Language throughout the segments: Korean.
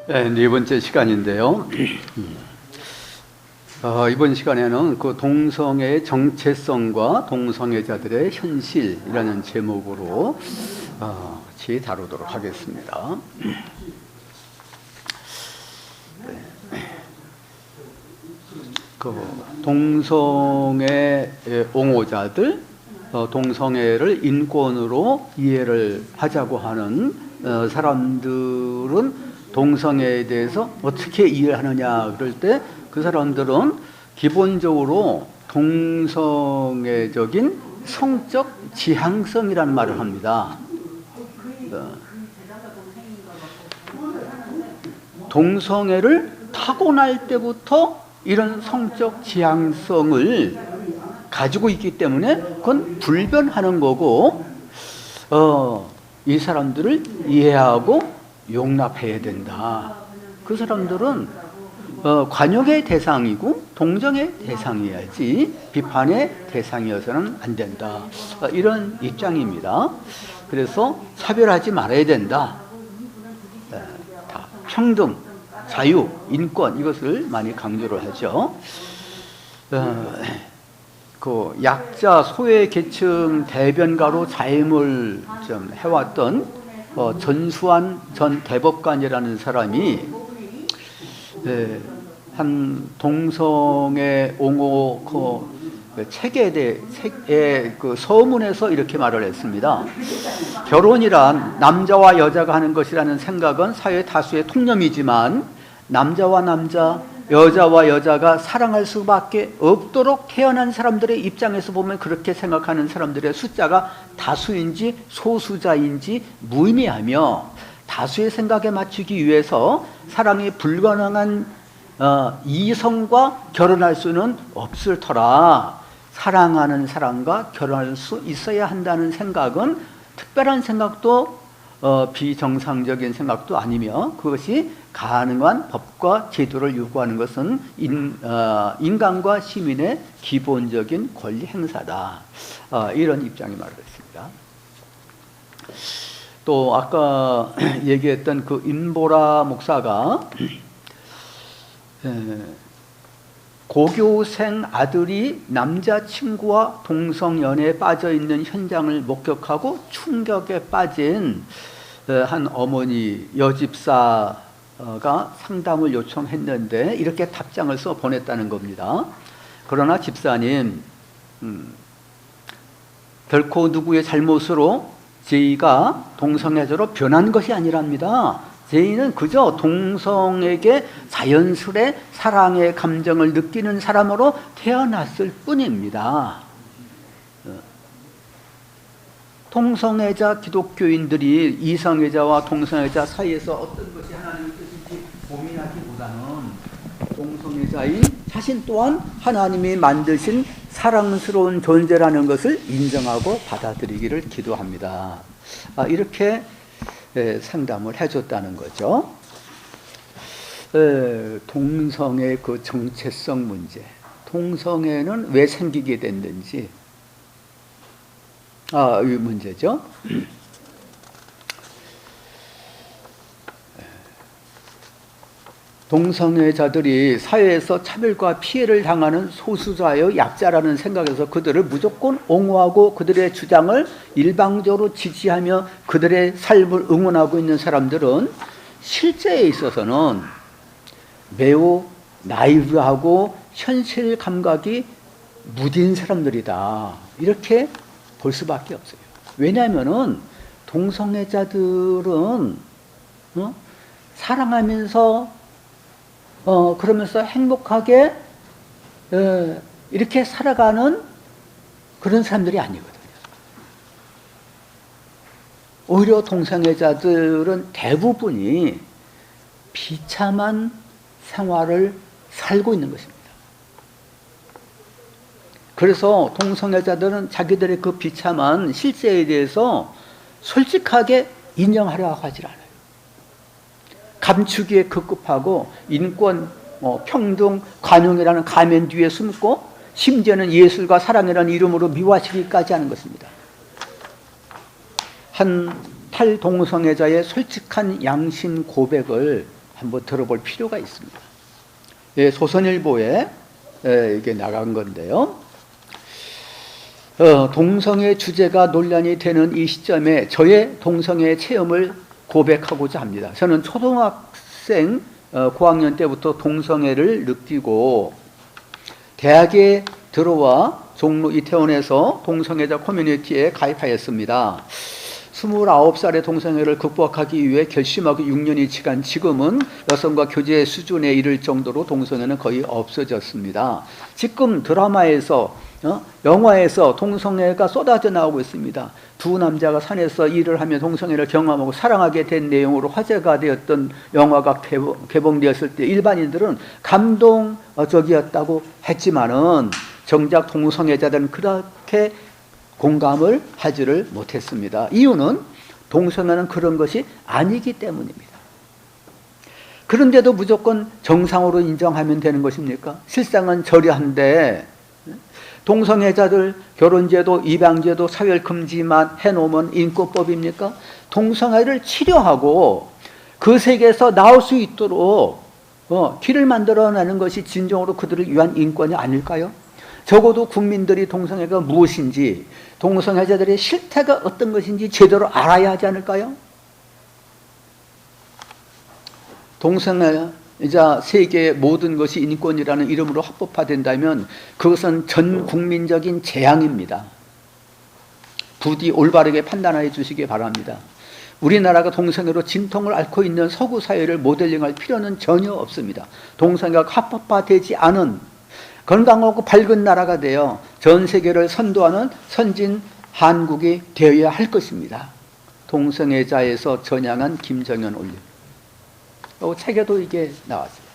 네, 네 번째 시간인데요. 이번 시간에는 그 동성애의 정체성과 동성애자들의 현실이라는 제목으로 같이 다루도록 하겠습니다. 그 동성애 옹호자들, 동성애를 인권으로 이해를 하자고 하는 사람들은 동성애에 대해서 어떻게 이해하느냐 그럴 때 그 사람들은 기본적으로 동성애적인 성적 지향성이라는 말을 합니다. 동성애를 타고날 때부터 이런 성적 지향성을 가지고 있기 때문에 그건 불변하는 거고 이 사람들을 이해하고 용납해야 된다. 그 사람들은 관용의 대상이고 동정의 대상이어야지 비판의 대상이어서는 안 된다. 이런 입장입니다. 그래서 차별하지 말아야 된다. 다 평등, 자유, 인권 이것을 많이 강조를 하죠. 그 약자 소외 계층 대변가로 자임을 좀 해왔던 전수환 전 대법관이라는 사람이 한 동성애 옹호 책의 그 서문에서 이렇게 말을 했습니다. 결혼이란 남자와 여자가 하는 것이라는 생각은 사회 다수의 통념이지만 남자와 남자, 여자와 여자가 사랑할 수밖에 없도록 태어난 사람들의 입장에서 보면 그렇게 생각하는 사람들의 숫자가 다수인지 소수자인지 무의미하며 다수의 생각에 맞추기 위해서 사랑이 불가능한 이성과 결혼할 수는 없을 터라 사랑하는 사람과 결혼할 수 있어야 한다는 생각은 특별한 생각도 비정상적인 생각도 아니며 그것이 가능한 법과 제도를 요구하는 것은 인간과 시민의 기본적인 권리 행사다. 이런 입장이 말을 했습니다. 또 아까 얘기했던 그 임보라 목사가 고교생 아들이 남자친구와 동성연애에 빠져있는 현장을 목격하고 충격에 빠진 한 어머니 여집사가 상담을 요청했는데 이렇게 답장을 써 보냈다는 겁니다. 그러나 집사님, 결코 누구의 잘못으로 제이가 동성애자로 변한 것이 아니랍니다. 제이는 그저 동성에게 자연스레 사랑의 감정을 느끼는 사람으로 태어났을 뿐입니다. 동성애자 기독교인들이 이성애자와 동성애자 사이에서 어떤 것이 하나님의 뜻인지 고민하기보다는 동성애자인 자신 또한 하나님이 만드신 사랑스러운 존재라는 것을 인정하고 받아들이기를 기도합니다. 이렇게 상담을 해줬다는 거죠. 동성애 그 정체성 문제, 동성애는 왜 생기게 됐는지 이 문제죠. 동성애자들이 사회에서 차별과 피해를 당하는 소수자의 약자라는 생각에서 그들을 무조건 옹호하고 그들의 주장을 일방적으로 지지하며 그들의 삶을 응원하고 있는 사람들은 실제에 있어서는 매우 나이브하고 현실 감각이 무딘 사람들이다. 이렇게 볼 수밖에 없어요. 왜냐하면은 동성애자들은 사랑하면서 그러면서 행복하게 이렇게 살아가는 그런 사람들이 아니거든요. 오히려 동성애자들은 대부분이 비참한 생활을 살고 있는 것입니다. 그래서 동성애자들은 자기들의 그 비참한 실제에 대해서 솔직하게 인정하려고 하지 않아요. 감추기에 급급하고 인권, 평등, 관용이라는 가면 뒤에 숨고 심지어는 예술과 사랑이라는 이름으로 미화시키기까지 하는 것입니다. 한 탈동성애자의 솔직한 양심 고백을 한번 들어볼 필요가 있습니다. 예, 조선일보에 이게 나간 건데요. 동성애 주제가 논란이 되는 이 시점에 저의 동성애 체험을 고백하고자 합니다. 저는 초등학생 고학년 때부터 동성애를 느끼고 대학에 들어와 종로 이태원에서 동성애자 커뮤니티에 가입하였습니다. 29살의 동성애를 극복하기 위해 결심하고 6년이 지난 지금은 여성과 교제 수준에 이를 정도로 동성애는 거의 없어졌습니다. 지금 드라마에서 영화에서 동성애가 쏟아져 나오고 있습니다. 두 남자가 산에서 일을 하며 동성애를 경험하고 사랑하게 된 내용으로 화제가 되었던 영화가 개봉되었을 때 일반인들은 감동적이었다고 했지만은 정작 동성애자들은 그렇게 공감을 하지를 못했습니다. 이유는 동성애는 그런 것이 아니기 때문입니다. 그런데도 무조건 정상으로 인정하면 되는 것입니까? 실상은 저려한데 동성애자들 결혼제도, 입양제도, 사회금지만 해놓으면 인권법입니까? 동성애를 치료하고 그 세계에서 나올 수 있도록 길을 만들어내는 것이 진정으로 그들을 위한 인권이 아닐까요? 적어도 국민들이 동성애가 무엇인지, 동성애자들의 실태가 어떤 것인지 제대로 알아야 하지 않을까요? 동성애자 세계의 모든 것이 인권이라는 이름으로 합법화된다면 그것은 전 국민적인 재앙입니다. 부디 올바르게 판단해 주시기 바랍니다. 우리나라가 동성애로 진통을 앓고 있는 서구 사회를 모델링할 필요는 전혀 없습니다. 동성애가 합법화되지 않은 건강하고 밝은 나라가 되어 전 세계를 선도하는 선진 한국이 되어야 할 것입니다. 동성애자에서 전향한 김정연 올림. 책에도 이게 나왔어요.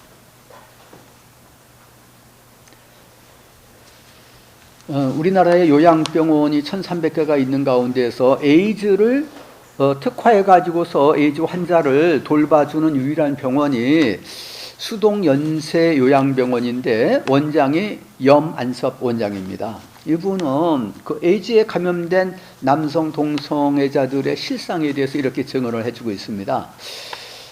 우리나라에 요양병원이 1,300개가 있는 가운데서 에이즈를 특화해가지고서 에이즈 환자를 돌봐주는 유일한 병원이 수동연세 요양병원인데 원장이 염안섭 원장입니다. 이분은 그 에이즈에 감염된 남성 동성애자들의 실상에 대해서 이렇게 증언을 해주고 있습니다.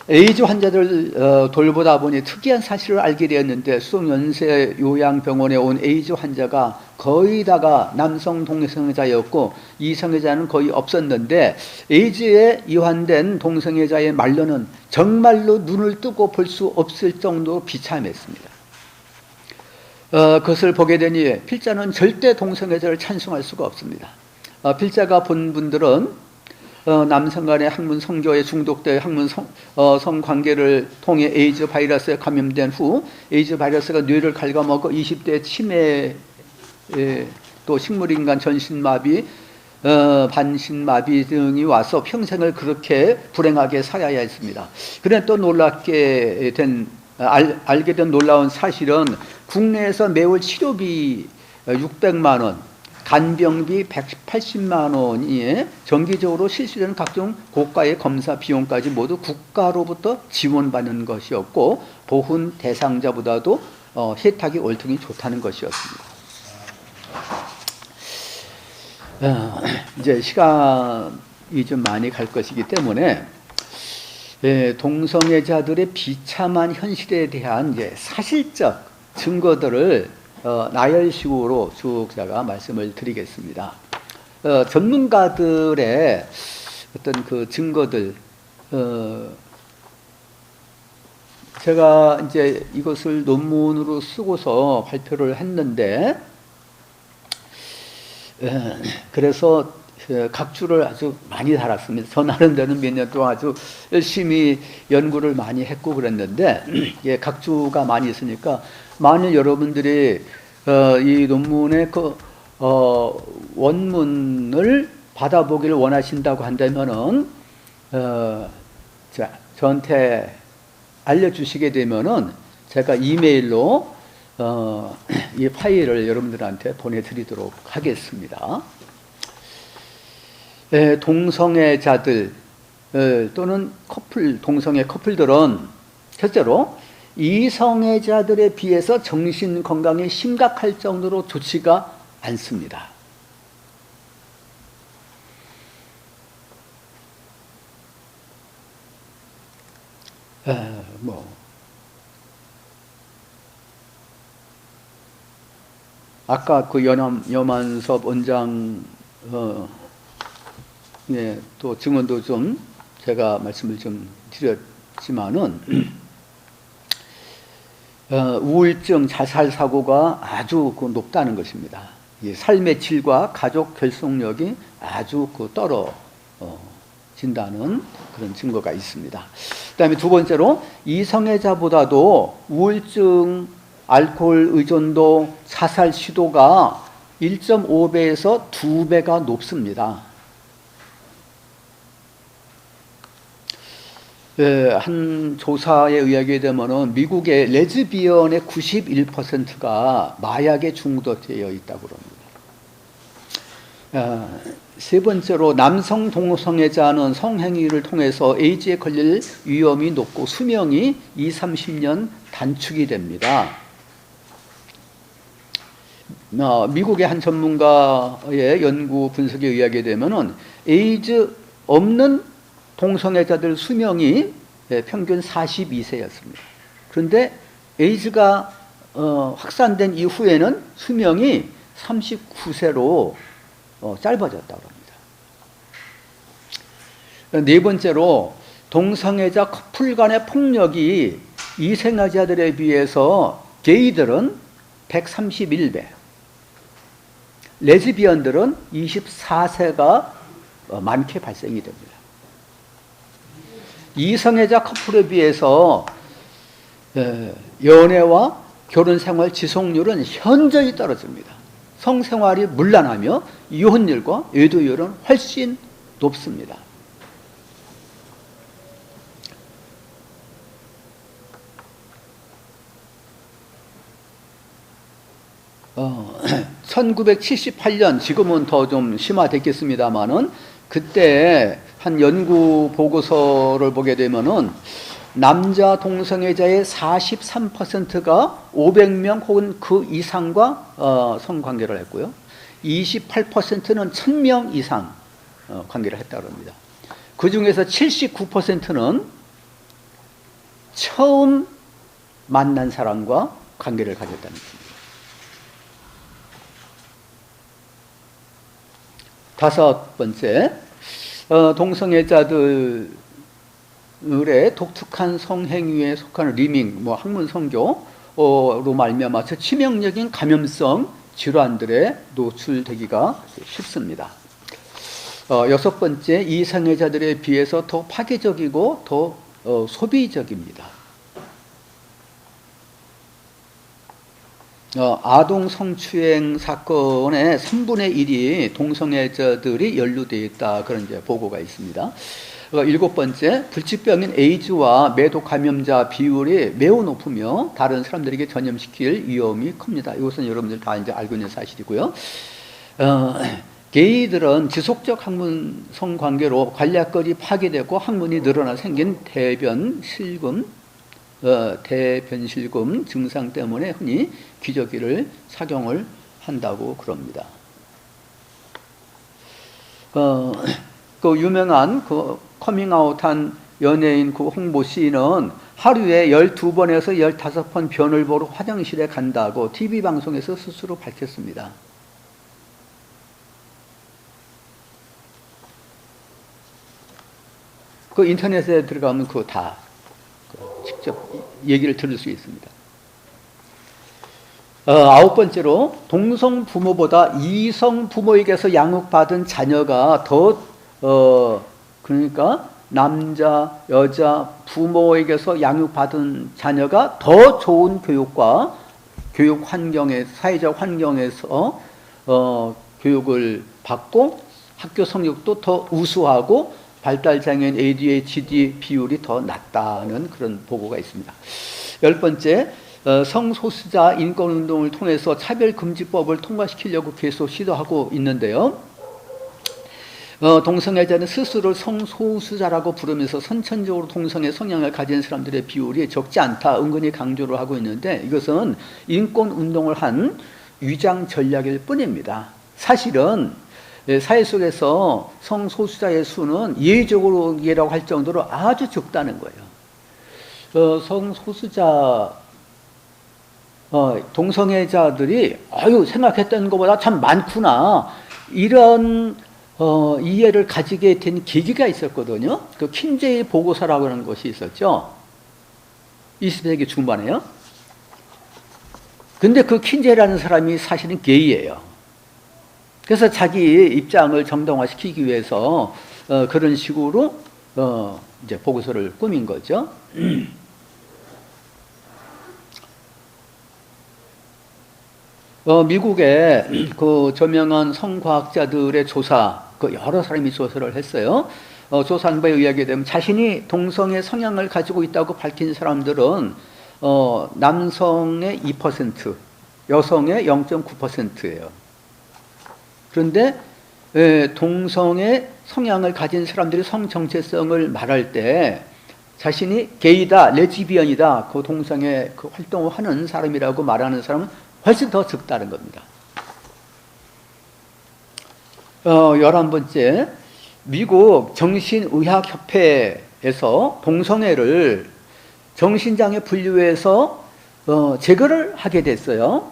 에이즈 환자들 돌보다 보니 특이한 사실을 알게 되었는데 수동연세 요양병원에 온 에이즈 환자가 거의 다가 남성 동성애자였고 이성애자는 거의 없었는데 에이즈에 이완된 동성애자의 말로는 정말로 눈을 뜨고 볼 수 없을 정도로 비참했습니다. 그것을 보게 되니 필자는 절대 동성애자를 찬송할 수가 없습니다. 필자가 본 분들은 남성 간의 학문 성교에 중독되어 학문 성관계를 통해 에이즈 바이러스에 감염된 후 에이즈 바이러스가 뇌를 갉아먹어 20대 치매 또 식물인간 전신마비 반신마비 등이 와서 평생을 그렇게 불행하게 살아야 했습니다. 그런데 또 알게 된 놀라운 사실은 국내에서 매월 치료비 600만 원, 간병비 180만 원이 정기적으로 실시되는 각종 고가의 검사 비용까지 모두 국가로부터 지원받는 것이었고 보훈 대상자보다도 혜택이 월등히 좋다는 것이었습니다. 이제 시간이 좀 많이 갈 것이기 때문에 동성애자들의 비참한 현실에 대한 이제 사실적 증거들을 나열식으로 쭉 제가 말씀을 드리겠습니다. 전문가들의 어떤 그 증거들, 제가 이제 이것을 논문으로 쓰고서 발표를 했는데, 그래서 각주를 아주 많이 달았습니다. 저 나름대로는 몇 년 동안 아주 열심히 연구를 많이 했고 그랬는데, 각주가 많이 있으니까, 만일 여러분들이 이 논문의 그 원문을 받아보기를 원하신다고 한다면은 저한테 알려주시게 되면은 제가 이메일로 이 파일을 여러분들한테 보내드리도록 하겠습니다. 동성애자들 또는 동성애 커플들은 실제로 이성애자들에 비해서 정신건강이 심각할 정도로 좋지가 않습니다. 뭐 아까 그 염한섭 원장 예, 또 증언도 좀 제가 말씀을 좀 드렸지만은 우울증, 자살 사고가 아주 높다는 것입니다. 이 삶의 질과 가족 결속력이 아주 떨어진다는 그런 증거가 있습니다. 그다음에 두 번째로 이성애자보다도 우울증, 알코올 의존도, 자살 시도가 1.5배에서 2배가 높습니다. 한 조사에 의하게 되면은 미국의 레즈비언의 91%가 마약에 중독되어 있다고 합니다. 세 번째로 남성 동성애자는 성행위를 통해서 에이즈에 걸릴 위험이 높고 수명이 20-30년 단축이 됩니다. 미국의 한 전문가의 연구 분석에 의하게 되면은 에이즈 없는 동성애자들 수명이 평균 42세였습니다. 그런데 에이즈가 확산된 이후에는 수명이 39세로 짧아졌다고 합니다. 네 번째로 동성애자 커플 간의 폭력이 이성애자들에 비해서 게이들은 131배, 레즈비언들은 24세가 많게 발생이 됩니다. 이성애자 커플에 비해서 연애와 결혼생활 지속률은 현저히 떨어집니다. 성생활이 문란하며 이혼율과 외도율은 훨씬 높습니다. 어, 1978년, 지금은 더 좀 심화됐겠습니다만은 그때 한 연구 보고서를 보게 되면은 남자 동성애자의 43%가 500명 혹은 그 이상과 성관계를 했고요. 28%는 1000명 이상 관계를 했다고 합니다. 그 중에서 79%는 처음 만난 사람과 관계를 가졌다는 겁니다. 다섯 번째, 동성애자들의 독특한 성행위에 속하는 리밍, 학문 성교로 말미암아서 치명적인 감염성 질환들에 노출되기가 쉽습니다. 여섯 번째, 이성애자들에 비해서 더 파괴적이고 더 소비적입니다. 아동 성추행 사건의 3분의 1이 동성애자들이 연루되어 있다, 그런 이제 보고가 있습니다. 일곱 번째, 불치병인 에이즈와 매독 감염자 비율이 매우 높으며 다른 사람들에게 전염시킬 위험이 큽니다. 이것은 여러분들 다 이제 알고 있는 사실이고요. 게이들은 지속적 학문 성관계로 관략걸이 파괴되고 학문이 늘어나 생긴 대변실금 증상 때문에 흔히 기저귀를 착용을 한다고 그럽니다. 그 유명한 그 커밍아웃한 연예인 그 홍보 씨는 하루에 12번에서 15번 변을 보러 화장실에 간다고 TV 방송에서 스스로 밝혔습니다. 그 인터넷에 들어가면 그거 다 직접 얘기를 들을 수 있습니다. 아홉 번째로, 동성 부모보다 이성 부모에게서 양육받은 자녀가 그러니까 남자, 여자 부모에게서 양육받은 자녀가 더 좋은 교육과 교육 환경에, 사회적 환경에서 교육을 받고 학교 성적도 더 우수하고 발달장애인 ADHD 비율이 더 낮다는 그런 보고가 있습니다. 열 번째, 성소수자 인권운동을 통해서 차별금지법을 통과시키려고 계속 시도하고 있는데요. 동성애자는 스스로 성소수자라고 부르면서 선천적으로 동성애 성향을 가진 사람들의 비율이 적지 않다, 은근히 강조를 하고 있는데, 이것은 인권운동을 한 위장 전략일 뿐입니다. 사실은 사회 속에서 성소수자의 수는 예외적으로라고 할 정도로 아주 적다는 거예요. 성소수자 동성애자들이 생각했던 것보다 참 많구나 이런 이해를 가지게 된 계기가 있었거든요. 그 킨제이 보고서라고 하는 것이 있었죠. 20세기 중반에요. 근데 그 킨제이라는 사람이 사실은 게이예요. 그래서 자기 입장을 정당화시키기 위해서 그런 식으로 이제 보고서를 꾸민 거죠. 미국의 그 저명한 성과학자들의 조사, 그 여러 사람이 조사를 했어요. 조사한 바에 의하게 되면 자신이 동성애 성향을 가지고 있다고 밝힌 사람들은 남성의 2%, 여성의 0.9%예요. 그런데 동성애 성향을 가진 사람들이 성 정체성을 말할 때 자신이 게이다, 레즈비언이다, 그 동성애 그 활동을 하는 사람이라고 말하는 사람은 훨씬 더 적다는 겁니다. 11번째, 미국 정신의학협회에서 동성애를 정신장애 분류에서 제거를 하게 됐어요.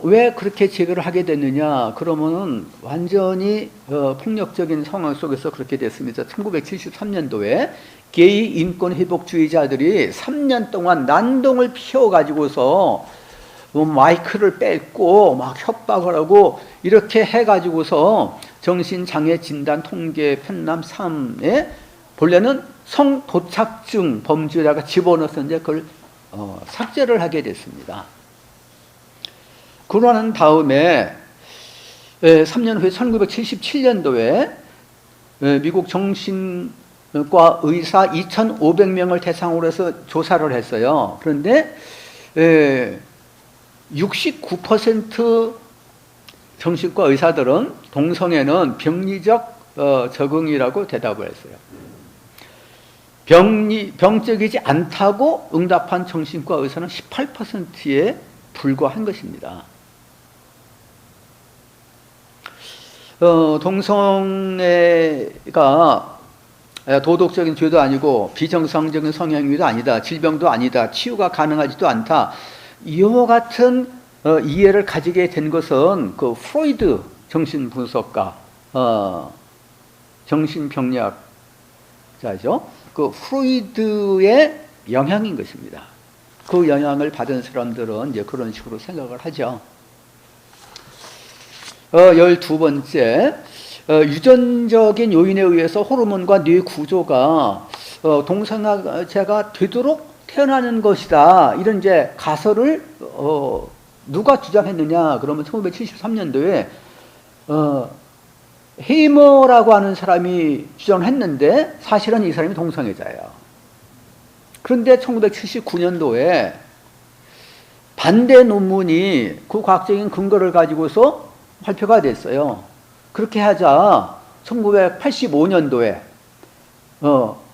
왜 그렇게 제거를 하게 됐느냐? 그러면은 완전히 폭력적인 상황 속에서 그렇게 됐습니다. 1973년도에 게이 인권 회복주의자들이 3년 동안 난동을 피워가지고서 마이크를 뺏고 막 협박을 하고 이렇게 해가지고서 정신장애 진단 통계 편람 3에 본래는 성도착증 범죄자가 집어넣었는데 그걸 삭제를 하게 됐습니다. 그러는 다음에 3년 후에 1977년도에 미국 정신과 의사 2,500명을 대상으로 해서 조사를 했어요. 그런데 69% 정신과 의사들은 동성애는 병리적 적응이라고 대답을 했어요. 병적이지 않다고 응답한 정신과 의사는 18%에 불과한 것입니다. 동성애가 도덕적인 죄도 아니고 비정상적인 성향도 아니다. 질병도 아니다. 치유가 가능하지도 않다. 이와 같은 이해를 가지게 된 것은 그 프로이드 정신분석가, 정신병리학자죠. 그 프로이드의 영향인 것입니다. 그 영향을 받은 사람들은 이제 그런 식으로 생각을 하죠. 12번째, 유전적인 요인에 의해서 호르몬과 뇌 구조가 동성애자가 되도록 태어나는 것이다. 이런 이제 가설을 누가 주장했느냐? 그러면 1973년도에 헤이머라고 하는 사람이 주장을 했는데 사실은 이 사람이 동성애자예요. 그런데 1979년도에 반대 논문이 그 과학적인 근거를 가지고서 발표가 됐어요. 그렇게 하자 1985년도에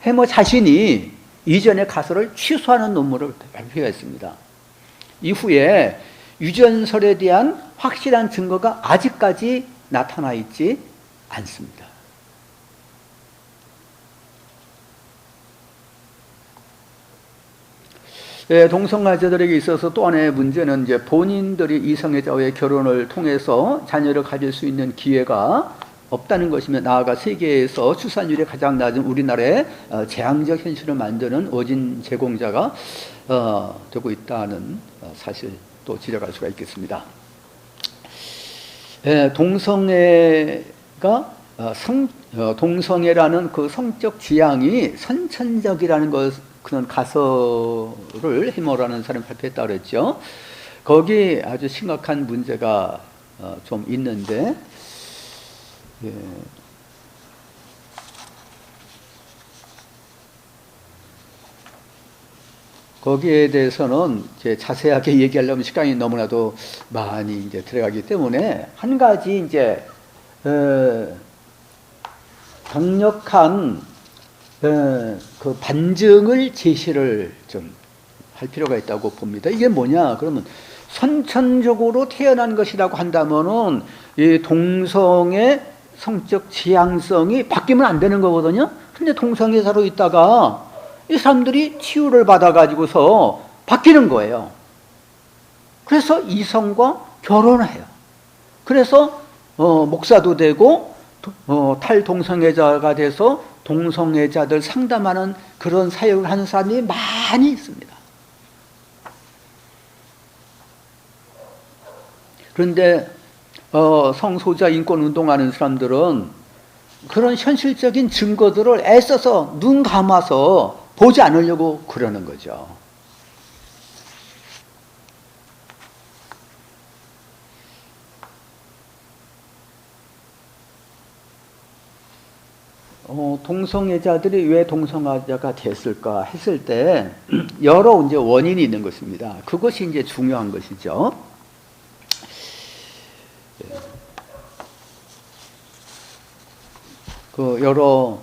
해머 자신이 이전의 가설을 취소하는 논문을 발표했습니다. 이후에 유전설에 대한 확실한 증거가 아직까지 나타나 있지 않습니다. 동성애자들에게 있어서 또 하나의 문제는 이제 본인들이 이성애자와의 결혼을 통해서 자녀를 가질 수 있는 기회가 없다는 것이며, 나아가 세계에서 출산율이 가장 낮은 우리나라의 재앙적 현실을 만드는 어진 제공자가 되고 있다는 사실도 지적할 수가 있겠습니다. 동성애라는 그 성적 지향이 선천적이라는 그런 가설을 해머라는 사람이 발표했다고 그랬죠. 거기 아주 심각한 문제가 좀 있는데, 거기에 대해서는 이제 자세하게 얘기하려면 시간이 너무나도 많이 이제 들어가기 때문에 한 가지 이제 강력한 그 반증을 제시를 좀 할 필요가 있다고 봅니다. 이게 뭐냐? 그러면 선천적으로 태어난 것이라고 한다면은 이 동성의 성적 지향성이 바뀌면 안 되는 거거든요. 근데 동성애자로 있다가 이 사람들이 치유를 받아가지고서 바뀌는 거예요. 그래서 이성과 결혼을 해요. 그래서 목사도 되고 탈동성애자가 돼서 동성애자들 상담하는 그런 사역을 하는 사람이 많이 있습니다. 그런데 성소자 인권 운동하는 사람들은 그런 현실적인 증거들을 애써서 눈 감아서 보지 않으려고 그러는 거죠. 동성애자들이 왜 동성애자가 됐을까 했을 때 여러 이제 원인이 있는 것입니다. 그것이 이제 중요한 것이죠. 그 여러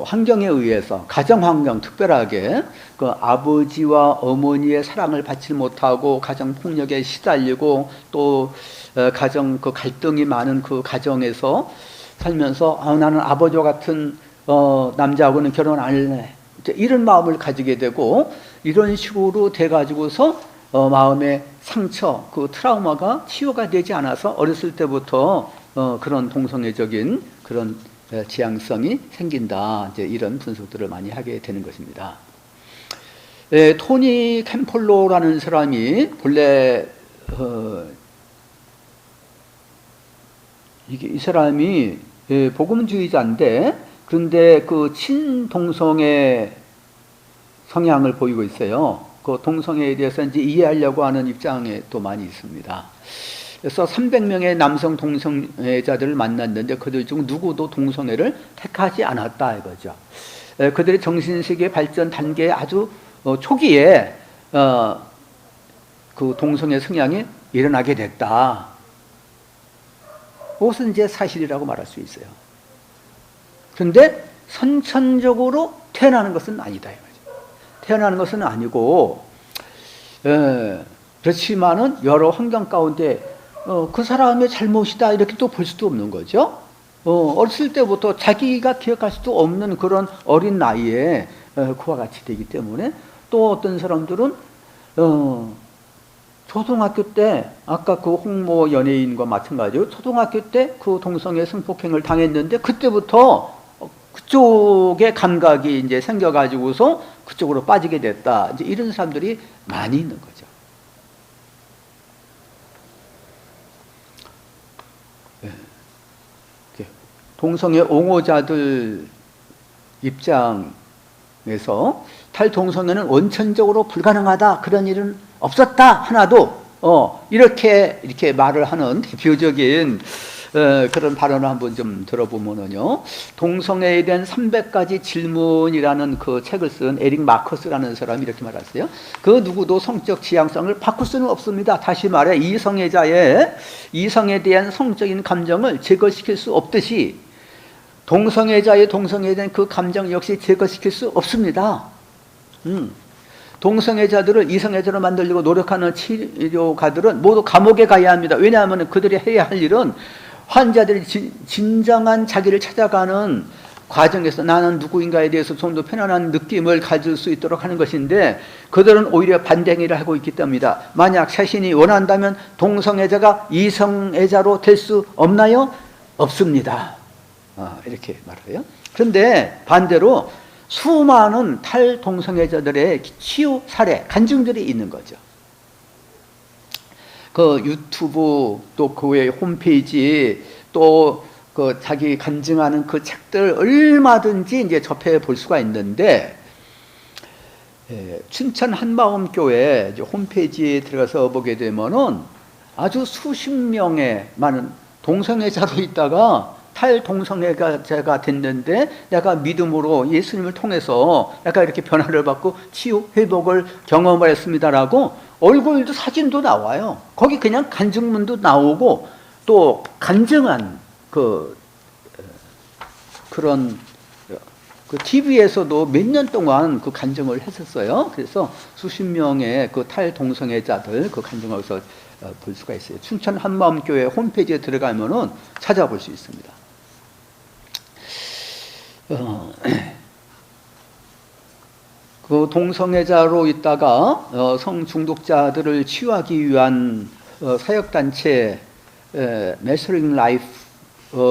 환경에 의해서 가정 환경 특별하게 그 아버지와 어머니의 사랑을 받지 못하고 가정 폭력에 시달리고 또 가정 그 갈등이 많은 그 가정에서 살면서 나는 아버지와 같은 남자하고는 결혼 안 할래 이런 마음을 가지게 되고 이런 식으로 돼 가지고서 마음의 상처 그 트라우마가 치유가 되지 않아서 어렸을 때부터 그런 동성애적인 그런 지향성이 생긴다. 이제 이런 분석들을 많이 하게 되는 것입니다. 토니 캠폴로라는 사람이 본래 이 사람이 복음주의자인데 그런데 그 친동성애 성향을 보이고 있어요. 그 동성애에 대해서 이제 이해하려고 하는 입장에 또 많이 있습니다. 그래서 300명의 남성 동성애자들을 만났는데 그들 중 누구도 동성애를 택하지 않았다 이거죠. 그들의 정신세계 발전 단계의 아주 초기에 그 동성애 성향이 일어나게 됐다. 그것은 이제 사실이라고 말할 수 있어요. 그런데 선천적으로 태어나는 것은 아니다 이거죠. 태어나는 것은 아니고 그렇지만은 여러 환경 가운데 그 사람의 잘못이다 이렇게 또 볼 수도 없는 거죠. 어렸을 때부터 자기가 기억할 수도 없는 그런 어린 나이에 그와 같이 되기 때문에 또 어떤 사람들은 초등학교 때 아까 그 홍모 연예인과 마찬가지로 초등학교 때 그 동성애 성폭행을 당했는데 그때부터 그쪽의 감각이 이제 생겨가지고서 그쪽으로 빠지게 됐다. 이제 이런 사람들이 많이 있는 거죠. 동성애 옹호자들 입장에서 탈동성애는 원천적으로 불가능하다 그런 일은 없었다 하나도 이렇게 말을 하는 대표적인 그런 발언을 한번 좀 들어보면은요. 동성애에 대한 300가지 질문이라는 그 책을 쓴 에릭 마커스라는 사람이 이렇게 말했어요. 그 누구도 성적 지향성을 바꿀 수는 없습니다. 다시 말해 이성애자의 이성에 대한 성적인 감정을 제거시킬 수 없듯이 동성애자의 동성애에 대한 그 감정 역시 제거시킬 수 없습니다. 동성애자들을 이성애자로 만들려고 노력하는 치료가들은 모두 감옥에 가야 합니다. 왜냐하면 그들이 해야 할 일은 환자들이 진정한 자기를 찾아가는 과정에서 나는 누구인가에 대해서 좀 더 편안한 느낌을 가질 수 있도록 하는 것인데 그들은 오히려 반대행위를 하고 있기 때문이다. 만약 자신이 원한다면 동성애자가 이성애자로 될 수 없나요? 없습니다. 이렇게 말해요. 그런데 반대로 수많은 탈동성애자들의 치유 사례, 간증들이 있는 거죠. 그 유튜브 또 그 외 홈페이지 또 그 자기 간증하는 그 책들 얼마든지 이제 접해 볼 수가 있는데 춘천 한마음교회 이제 홈페이지에 들어가서 보게 되면은 아주 수십 명의 많은 동성애자로 있다가 탈동성애자가 됐는데 내가 믿음으로 예수님을 통해서 내가 이렇게 변화를 받고 치유 회복을 경험을 했습니다라고 얼굴도 사진도 나와요. 거기 그냥 간증문도 나오고 또 간증한 그런 그 TV에서도 몇 년 동안 그 간증을 했었어요. 그래서 수십 명의 그 탈동성애자들 그 간증을 볼 수가 있어요. 춘천 한마음교회 홈페이지에 들어가면은 찾아볼 수 있습니다. 그 동성애자로 있다가 성중독자들을 치유하기 위한 사역단체 메서링 라이프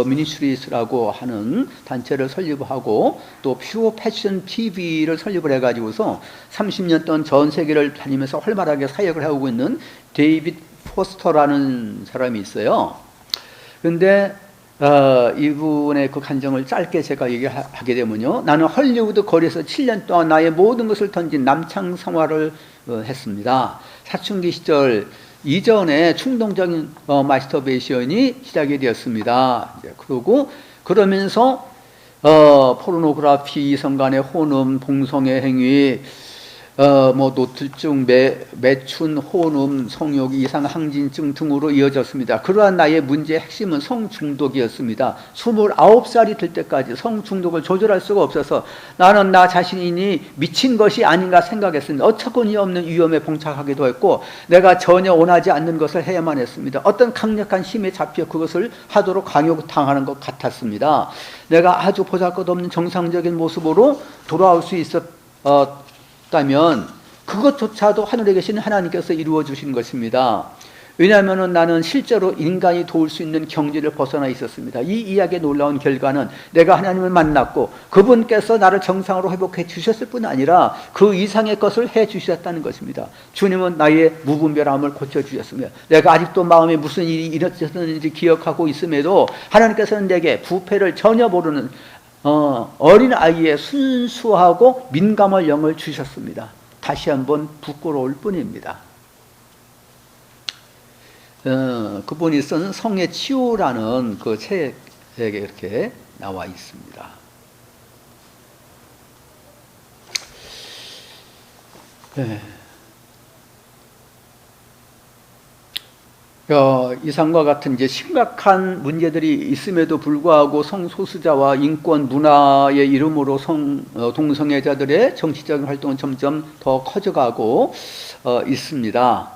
미니스트리스라고 하는 단체를 설립하고 또 퓨어 패션 TV를 설립을 해가지고서 30년 동안 전 세계를 다니면서 활발하게 사역을 하고 있는 데이빗 포스터라는 사람이 있어요. 그런데 이분의 그 간증을 짧게 제가 얘기하게 되면요, 나는 헐리우드 거리에서 7년 동안 나의 모든 것을 던진 남창 생활을 했습니다. 사춘기 시절 이전에 충동적인 마스터베이션이 시작이 되었습니다. 그러면서 포르노그래피, 이성 간의 혼음, 동성애 행위, 노출증, 매춘, 혼음, 성욕 이상 항진증 등으로 이어졌습니다. 그러한 나의 문제의 핵심은 성중독이었습니다. 29살이 될 때까지 성중독을 조절할 수가 없어서 나는 나 자신이 미친 것이 아닌가 생각했습니다. 어처구니 없는 위험에 봉착하기도 했고 내가 전혀 원하지 않는 것을 해야만 했습니다. 어떤 강력한 힘에 잡혀 그것을 하도록 강요당하는 것 같았습니다. 내가 아주 보잘것없는 정상적인 모습으로 돌아올 수 있었다면 그것조차도 하늘에 계신 하나님께서 이루어 주신 것입니다. 왜냐하면 나는 실제로 인간이 도울 수 있는 경지를 벗어나 있었습니다. 이 이야기의 놀라운 결과는 내가 하나님을 만났고 그분께서 나를 정상으로 회복해 주셨을 뿐 아니라 그 이상의 것을 해 주셨다는 것입니다. 주님은 나의 무분별함을 고쳐주셨습니다. 내가 아직도 마음에 무슨 일이 일어났는지 기억하고 있음에도 하나님께서는 내게 부패를 전혀 모르는 어린 아이의 순수하고 민감한 영을 주셨습니다. 다시 한번 부끄러울 뿐입니다. 그분이 쓴 성의 치유라는 그 책에 이렇게 나와 있습니다. 이상과 같은 이제 심각한 문제들이 있음에도 불구하고 성소수자와 인권 문화의 이름으로 동성애자들의 정치적인 활동은 점점 더 커져가고 있습니다.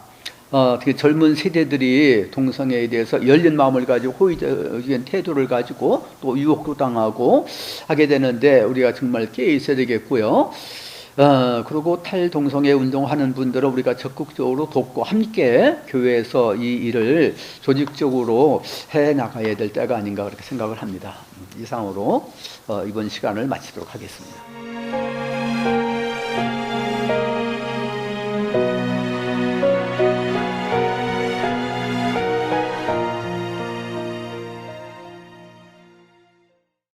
특히 젊은 세대들이 동성애에 대해서 열린 마음을 가지고 호의적인 태도를 가지고 또 유혹도 당하고 하게 되는데 우리가 정말 깨어 있어야 되겠고요. 그리고 탈동성애 운동하는 분들은 우리가 적극적으로 돕고 함께 교회에서 이 일을 조직적으로 해 나가야 될 때가 아닌가 그렇게 생각을 합니다. 이상으로 이번 시간을 마치도록 하겠습니다.